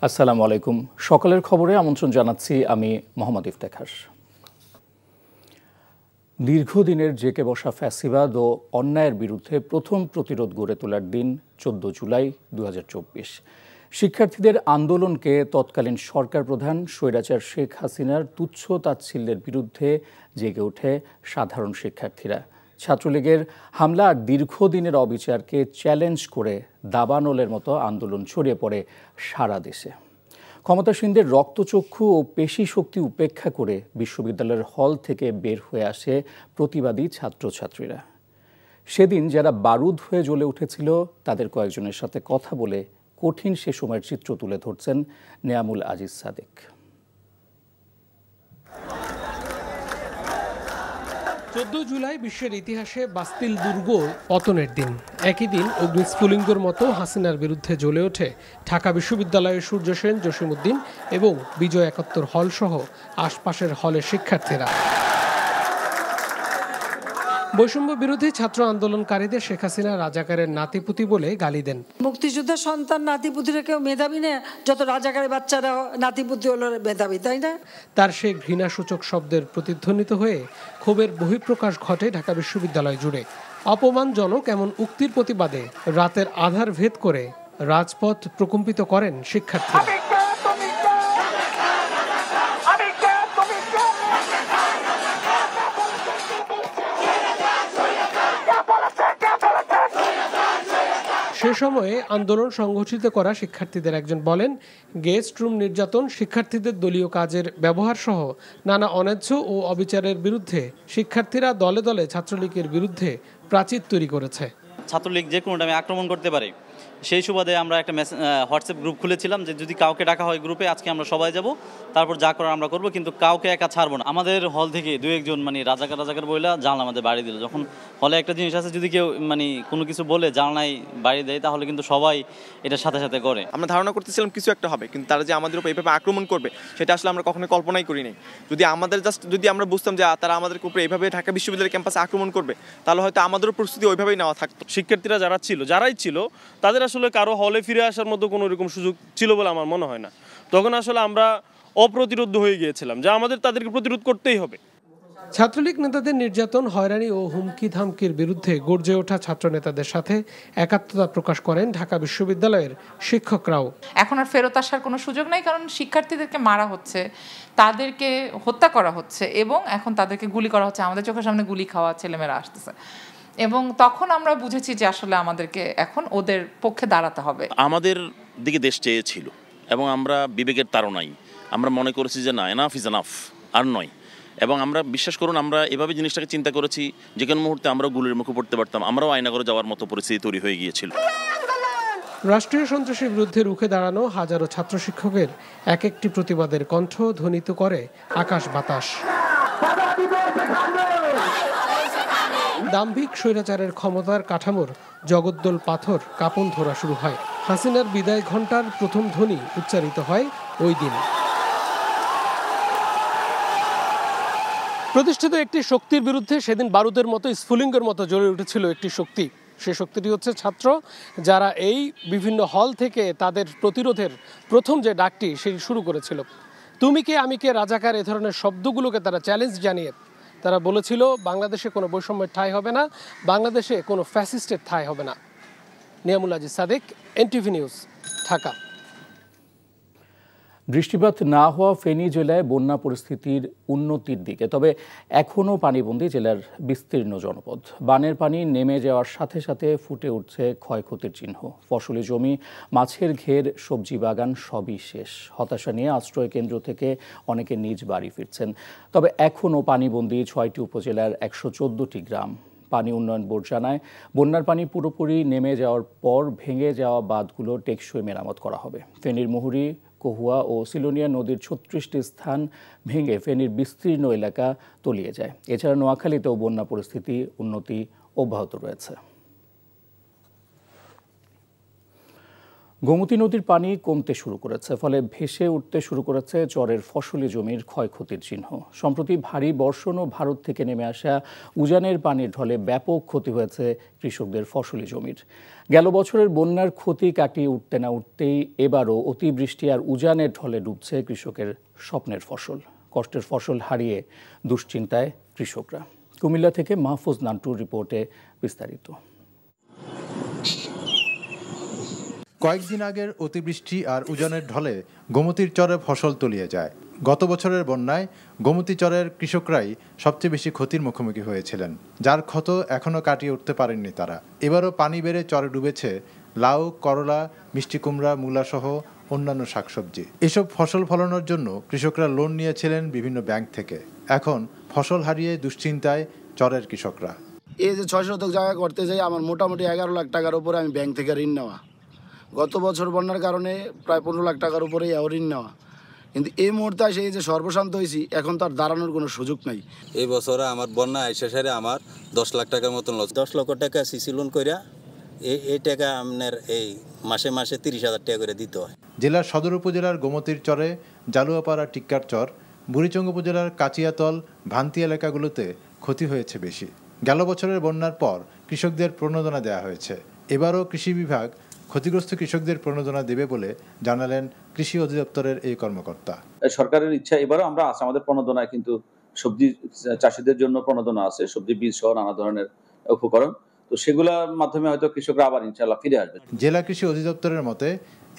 আসসালামু আলাইকুম। সকালের খবরে আমন্ত্রণ জানাচ্ছি আমি মোহাম্মদ ইফতেখার। দীর্ঘদিনের জেঁকে বসা ফ্যাসিবাদ ও অন্যায়ের বিরুদ্ধে প্রথম প্রতিরোধ গড়ে তোলার দিন 14 জুলাই 2024। শিক্ষার্থীদের আন্দোলনকে তৎকালীন সরকার প্রধান স্বৈরাচার শেখ হাসিনার তুচ্ছ তাচ্ছিল্যের বিরুদ্ধে জেগে ওঠে সাধারণ শিক্ষার্থীরা। ছাত্রলীগের হামলা আর দীর্ঘদিনের অবিচারকে চ্যালেঞ্জ করে দাবানলের মতো আন্দোলন ছড়িয়ে পড়ে সারা দেশে। ক্ষমতাসীনদের রক্তচক্ষু ও পেশি শক্তি উপেক্ষা করে বিশ্ববিদ্যালয়ের হল থেকে বের হয়ে আসে প্রতিবাদী ছাত্রছাত্রীরা। সেদিন যারা বারুদ হয়ে জ্বলে উঠেছিল তাদের কয়েকজনের সাথে কথা বলে কঠিন সে সময়ের চিত্র তুলে ধরছেন নেয়ামুল আজিজ সাদেক। 14 জুলাই বিশ্বের ইতিহাসে বাস্তিল দুর্গ পতনের দিন। একই দিন অগ্নিস্ফুলিঙ্গের মতো হাসিনার বিরুদ্ধে জ্বলে ওঠে ঢাকা বিশ্ববিদ্যালয়ের সূর্য সেন, জসিমউদ্দিন এবং বিজয় 71 হল সহ আশপাশের হলের শিক্ষার্থীরা। বৈষম্য বিরোধী ছাত্র আন্দোলনকারীদের শেখ হাসিনা রাজাকারের নাতিপুতি বলে গালি দেন। মুক্তিযোদ্ধার সন্তান নাতিপুতিরা কেউ মেধাবী না, যত রাজাকারের বাচ্চারা নাতিপুতি হলো মেধাবী, তাই না? তার সেই ঘৃণাসূচক শব্দের প্রতিধ্বনিত হয়ে ক্ষোভের বহিঃপ্রকাশ ঘটে ঢাকা বিশ্ববিদ্যালয় জুড়ে। অপমানজনক এমন উক্তির প্রতিবাদে রাতের আধার ভেদ করে রাজপথ প্রকম্পিত করেন শিক্ষার্থীরা। সে সময়ে আন্দোলন সংগঠিত করা শিক্ষার্থীদের একজন বলেন, গেস্ট রুম নির্যাতন, শিক্ষার্থীদের দলীয় কাজের ব্যবহার সহ নানা অন্যায্য ও অবিচারের বিরুদ্ধে শিক্ষার্থীরা দলে দলে ছাত্রলীগের বিরুদ্ধে প্রাচীর তৈরি করেছে। ছাত্রলীগ যে কোনো টাইমে আক্রমণ করতে পারে, সেই সুবাদে আমরা একটা হোয়াটসঅ্যাপ গ্রুপ খুলেছিলাম যে যদি কাউকে ডাকা হয় গ্রুপে, আজকে আমরা সবাই যাব, তারপর যা করার আমরা করবো, কিন্তু কাউকে একা ছাড়বো না। আমাদের হল থেকে দু একজন রাজাকার বইলা জানলা আমাদের বাড়ি দিল। যখন হলে একটা জিনিস আছে, যদি কেউ কোনো কিছু বলে জানলায় বাড়ি দেয়, তাহলে কিন্তু সবাই এটার সাথে সাথে করে। আমরা ধারণা করতেছিলাম কিছু একটা হবে, কিন্তু তারা যে আমাদের উপর এইভাবে আক্রমণ করবে সেটা আসলে আমরা কখনোই কল্পনাই করি নাই। যদি আমরা বুঝতাম যে তারা আমাদের উপরে এইভাবে ঢাকা বিশ্ববিদ্যালয় ক্যাম্পাসে আক্রমণ করবে, তাহলে হয়তো আমাদেরও প্রস্তুতি ওইভাবেই নেওয়া থাকতো। শিক্ষার্থীরা যারাই ছিল তাদের আসলে কারো হলে ফিরে আসার মতো কোনো এরকম সুযোগ ছিল বলে আমার মনে হয় না। তখন আসলে আমরা অপ্রতিরোধ হয়ে গিয়েছিলাম যে আমাদের তাদেরকে প্রতিরোধ করতেই হবে। ছাত্রলীগ নেতাদের নির্যাতন, হয়রানি ও হুমকি ধামকির বিরুদ্ধে গর্জে ওঠা ছাত্র নেতাদের সাথে একাত্মতা প্রকাশ করেন ঢাকা বিশ্ববিদ্যালয়ের শিক্ষকরাও। এখন আর ফেরত আসার কোনো সুযোগ নাই, কারণ শিক্ষার্থীদেরকে মারা হচ্ছে, তাদেরকে হত্যা করা হচ্ছে এবং এখন তাদেরকে গুলি করা হচ্ছে। আমাদের চোখের সামনে গুলি খাওয়া ছেলেমেয়েরা আসতেছে এবং তখন আমরা বুঝেছি যে আসলে আমাদেরকে এখন ওদের পক্ষে দাঁড়াতে হবে। আমাদের দিকে দেশ চেয়েছিল এবং আমরা বিবেকের তাড়নায় আমরা মনে করেছি যে না, এনাফ ইজ এনাফ, আর নয়। এবং আমরা বিশ্বাস করুন, আমরা এভাবে জিনিসটাকে চিন্তা করেছি, যে কোনো মুহূর্তে আমরা গুলির মুখে পড়তে পারতাম, আমরাও আয়না করে যাওয়ার মতো পরিস্থিতি তৈরি হয়ে গিয়েছিল। রাষ্ট্রীয় সন্ত্রাসের বিরুদ্ধে রুখে দাঁড়ানো হাজারো ছাত্র শিক্ষকের এক একটি প্রতিবাদের কণ্ঠ ধ্বনিত করে আকাশ বাতাস। দাম্ভিক স্বৈরাচারের ক্ষমতার কাঠামোর জগদ্দল পাথর কাঁপন ধরা শুরু হয়। হাসিনার বিদায় ঘণ্টার প্রথম ধ্বনি উচ্চারিত হয় ওই দিন। প্রতিষ্ঠিত একটি শক্তির বিরুদ্ধে সেদিন বারুদের মতো, স্ফুলিঙ্গের মতো জ্বলে উঠেছিল একটি শক্তি। সে শক্তিটি হচ্ছে ছাত্র, যারা এই বিভিন্ন হল থেকে তাদের প্রতিরোধের প্রথম যে ডাকটি সেই শুরু করেছিল। তুমি কে আমি কে রাজাকার, এ ধরনের শব্দগুলোকে তারা চ্যালেঞ্জ জানিয়ে তারা বলেছিল বাংলাদেশে কোনো বৈষম্যের ঠাঁই হবে না, বাংলাদেশে কোনো ফ্যাসিস্টের ঠাঁই হবে না। Neyamul Aziz Sadek, NTV news, Dhaka. বৃষ্টিপাত না হওয়া ফেনী জেলায় বন্যা পরিস্থিতির উন্নতির দিকে, তবে এখনও পানিবন্দী জেলার বিস্তীর্ণ জনপদ। বানের পানি নেমে যাওয়ার সাথে সাথে ফুটে উঠছে ক্ষয়ক্ষতির চিহ্ন। ফসলি জমি, মাছের ঘের, সবজি বাগান সবই শেষ। হতাশা নিয়ে আশ্রয় কেন্দ্র থেকে অনেকে নিজ বাড়ি ফিরছেন। তবে এখনও পানিবন্দী 6টি উপজেলার 114টি গ্রাম। পানি উন্নয়ন বোর্ড জানায়, বন্যার পানি পুরোপুরি নেমে যাওয়ার পর ভেঙে যাওয়া বাঁধগুলো টেকসই মেরামত করা হবে। ফেনীর মুহুরী, কহুয়া ও সিলোনিয়া নদীর 36টি স্থান ভেঙে ফেনীর বিস্তীর্ণ এলাকা তলিয়ে যায়। এছাড়া নোয়াখালীতেও বন্যা পরিস্থিতি উন্নতি অব্যাহত রয়েছে। গোমতী নদীর পানি কমতে শুরু করেছে, ফলে ভেসে উঠতে শুরু করেছে চরের ফসলি জমির ক্ষয়ক্ষতির চিহ্ন। সম্প্রতি ভারী বর্ষণ ও ভারত থেকে নেমে আসা উজানের পানির ঢলে ব্যাপক ক্ষতি হয়েছে কৃষকদের ফসলি জমির। গেল বছরের বন্যার ক্ষতি কাটিয়ে উঠতে না উঠতেই এবারও অতিবৃষ্টি আর উজানের ঢলে ডুবছে কৃষকের স্বপ্নের ফসল। কষ্টের ফসল হারিয়ে দুশ্চিন্তায় কৃষকরা। কুমিল্লা থেকে মাহফুজ নান্টুর রিপোর্টে বিস্তারিত। কয়েকদিন আগের অতিবৃষ্টি আর উজানের ঢলে গোমতীর চরে ফসল তলিয়ে যায়। গত বছরের বন্যায় গোমতী চরের কৃষকরাই সবচেয়ে বেশি ক্ষতির মুখোমুখি হয়েছিলেন, যার ক্ষত এখনও কাটিয়ে উঠতে পারেননি তারা। এবারও পানি বেড়ে চরে ডুবেছে লাউ, করলা, মিষ্টি কুমড়া, মূলা সহ অন্যান্য শাকসবজি। এসব ফসল ফলানোর জন্য কৃষকরা লোন নিয়েছিলেন বিভিন্ন ব্যাংক থেকে। এখন ফসল হারিয়ে দুশ্চিন্তায় চরের কৃষকরা। এই যে 6 শতক জায়গা করতে যাই, আমার মোটামুটি 11 লাখ টাকার উপরে আমি ব্যাংক থেকে ঋণ নেওয়া। গত বছর বন্যার কারণে প্রায় 15 লাখ টাকার উপরে ঋণ নেওয়া, কিন্তু এই মুহূর্তে এসে এই যে সর্বশান্ত হয়েছি, এখন তো আর দাঁড়ানোর কোনো সুযোগ নাই। এই বছরে আমার বন্যা আইসা সারে আমার 10 লাখ টাকার মতন লস। 10 লক্ষ টাকা সিসি লোন কইরা এই টাকা আপনার এই মাসে মাসে 30,000 টাকা করে দিতে হয়। জেলার সদর উপজেলার গোমতীর চরে, জালুয়াপাড়া, টিক্কার চর, বুড়িচং উপজেলার কাচিয়াতল, ভান্তি এলাকাগুলোতে ক্ষতি হয়েছে বেশি। গেল বছরের বন্যার পর কৃষকদের প্রণোদনা দেওয়া হয়েছে। এবারও কৃষি বিভাগ ক্ষতিগ্রস্ত কৃষকদের প্রণোদনা দেবে বলে জানালেন কৃষি অধিদপ্তরের এই কর্মকর্তা। সরকারের ইচ্ছা এবারও আমরা আছে, আমাদের প্রণোদনায় কিন্তু সবজি চাষিদের জন্য প্রণোদনা আছে, সবজি বীজ সহ নানা ধরনের উপকরণ, তো সেগুলোর মাধ্যমে হয়তো কৃষকরা আবার ইনশাআল্লাহ ফিরে আসবে। জেলা কৃষি অধিদপ্তরের মতে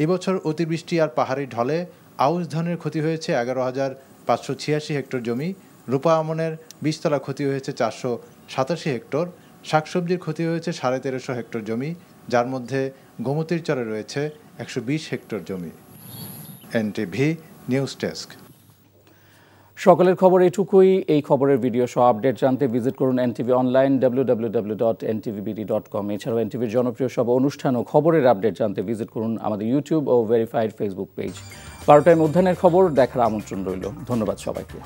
এবছর অতিবৃষ্টি আর পাহাড়ি ঢলে আউশ ধানের ক্ষতি হয়েছে 11,586 হেক্টর জমি, রূপা আমনের বীজতলা ক্ষতি হয়েছে 487 হেক্টর, শাকসবজির ক্ষতি হয়েছে 1350 হেক্টর জমি, যার মধ্যে গোমতীর চরে রয়েছে 120 হেক্টর জমি। NTV news desk. সকালের খবর এটুকুই। এই খবরের ভিডিও সহ আপডেট জানতে ভিজিট করুন এনটিভি অনলাইন www.ntvbd.com। এছাড়াও এনটিভির জনপ্রিয় সব অনুষ্ঠান ও খবরের আপডেট জানতে ভিজিট করুন আমাদের ইউটিউব ও ভেরিফাইড ফেসবুক পেজ। 12টায় মধ্যাহ্নের খবর দেখার আমন্ত্রণ রইল। ধন্যবাদ সবাইকে।